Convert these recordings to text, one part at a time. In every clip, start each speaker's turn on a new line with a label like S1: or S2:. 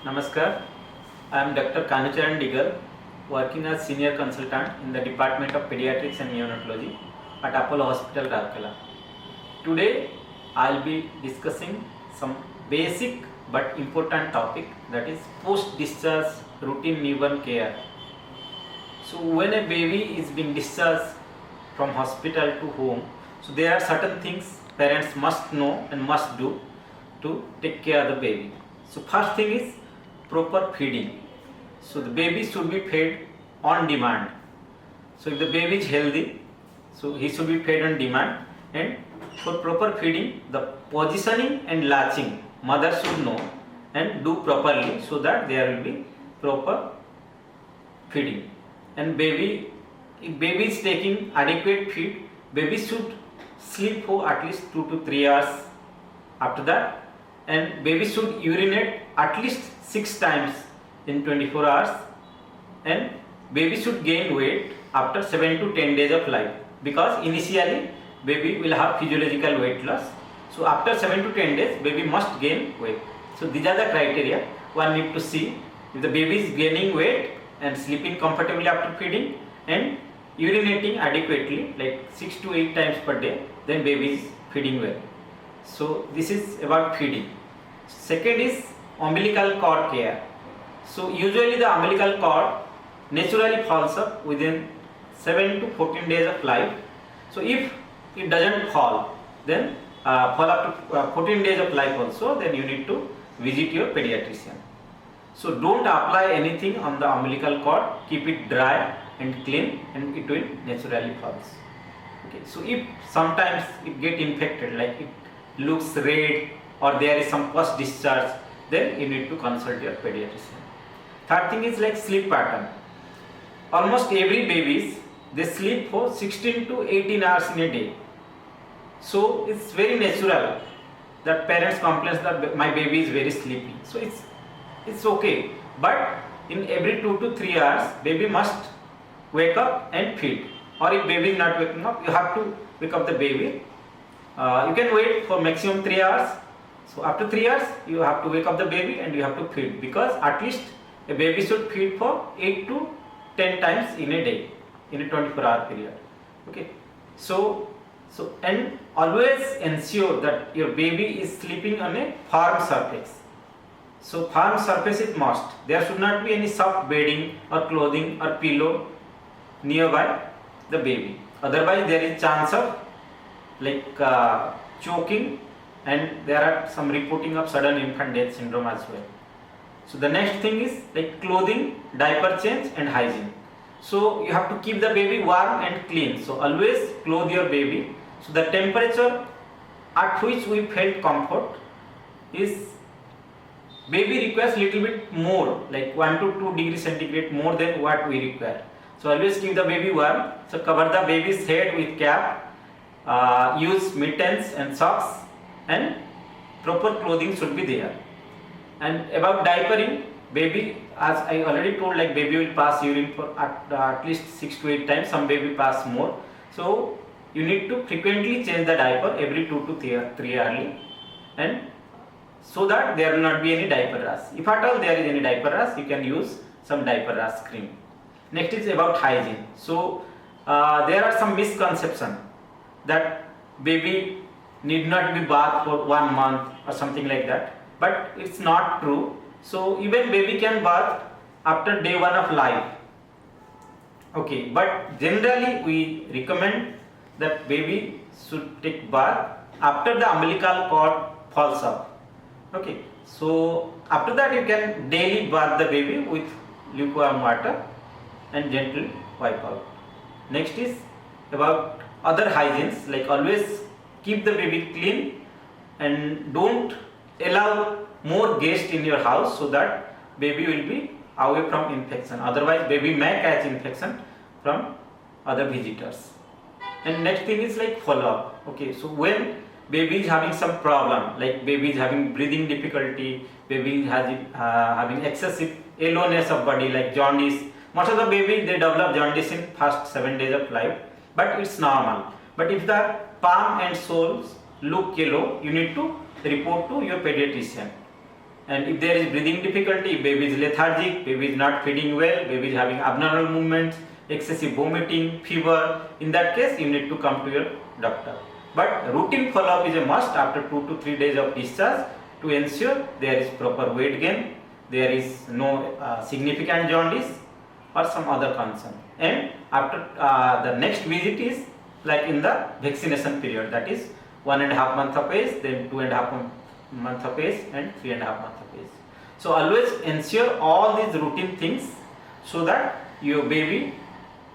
S1: Namaskar, I am Dr. Kanhu Charan Digal, working as Senior Consultant in the Department of Pediatrics and Neonatology at Apollo Hospital, Rourkela. Today, I will be discussing some basic but important topic, that is post-discharge routine newborn care. So when a baby is being discharged from hospital to home, so there are certain things parents must know and must do to take care of the baby. So first thing is proper feeding. So the baby should be fed on demand. So if the baby is healthy, so he should be fed on demand, and for proper feeding, the positioning and latching mother should know and do properly, so that there will be proper feeding. And if baby is taking adequate feed, baby should sleep for at least 2 to 3 hours after that, and baby should urinate at least 6 times in 24 hours, and baby should gain weight after 7 to 10 days of life, because initially baby will have physiological weight loss. So after 7 to 10 days baby must gain weight. So these are the criteria one need to see. If the baby is gaining weight and sleeping comfortably after feeding and urinating adequately like 6 to 8 times per day, then baby is feeding well. So this is about feeding. Second is umbilical cord care. So usually the umbilical cord naturally falls up within 7 to 14 days of life. So if it doesn't fall, then fall up to 14 days of life also, then you need to visit your pediatrician. So don't apply anything on the umbilical cord, keep it dry and clean, and it will naturally falls. Okay, so if sometimes it get infected, like it looks red or there is some post discharge, then you need to consult your pediatrician. Third thing is like sleep pattern. Almost every babies, they sleep for 16 to 18 hours in a day. So it's very natural that parents complain that my baby is very sleepy. So it's okay, but in every 2 to 3 hours baby must wake up and feed. Or if baby is not waking up, you have to wake up the baby. You can wait for maximum 3 hours. So after 3 hours you have to wake up the baby and you have to feed, because at least a baby should feed for 8 to 10 times in a day in a 24-hour period. Okay, so and always ensure that your baby is sleeping on a firm surface. So firm surface is must. There should not be any soft bedding or clothing or pillow nearby the baby. Otherwise there is chance of like choking, and there are some reporting of sudden infant death syndrome as well. So the next thing is like clothing, diaper change and hygiene. So you have to keep the baby warm and clean. So always clothe your baby. So the temperature at which we felt comfort is, baby requires little bit more, like 1 to 2 degrees centigrade more than what we require. So always keep the baby warm. So cover the baby's head with cap, use mittens and socks, and proper clothing should be there. And about diapering, baby, as I already told, like baby will pass urine for at least 6 to 8 times, some baby pass more. So you need to frequently change the diaper every 2 to 3 hourly, and so that there will not be any diaper rash. If at all there is any diaper rash, you can use some diaper rash cream. Next is about hygiene. So there are some misconceptions that baby need not be bathed for 1 month or something like that, but it's not true. So even baby can bath after day 1 of life. Okay, but generally we recommend that baby should take bath after the umbilical cord falls off. Okay, so after that you can daily bath the baby with lukewarm water and gently wipe out. Next is about other hygienes, like always keep the baby clean and don't allow more guests in your house, so that baby will be away from infection. Otherwise baby may catch infection from other visitors. And next thing is like follow up. Okay, so when baby is having some problem, like baby is having breathing difficulty, baby is having excessive yellowness of body like jaundice. Most of the baby they develop jaundice in first 7 days of life, but it's normal. But if the palm and soles look yellow, you need to report to your pediatrician. And if there is breathing difficulty, baby is lethargic, baby is not feeding well, baby is having abnormal movements, excessive vomiting, fever, in that case you need to come to your doctor. But routine follow-up is a must after 2 to 3 days of discharge to ensure there is proper weight gain, there is no significant jaundice or some other concern. And after the next visit is like in the vaccination period, that is 1.5 months of age, then 2.5 months of age and 3.5 months of age. So always ensure all these routine things so that your baby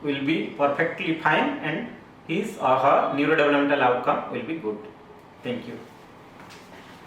S1: will be perfectly fine and his or her neurodevelopmental outcome will be good. Thank you.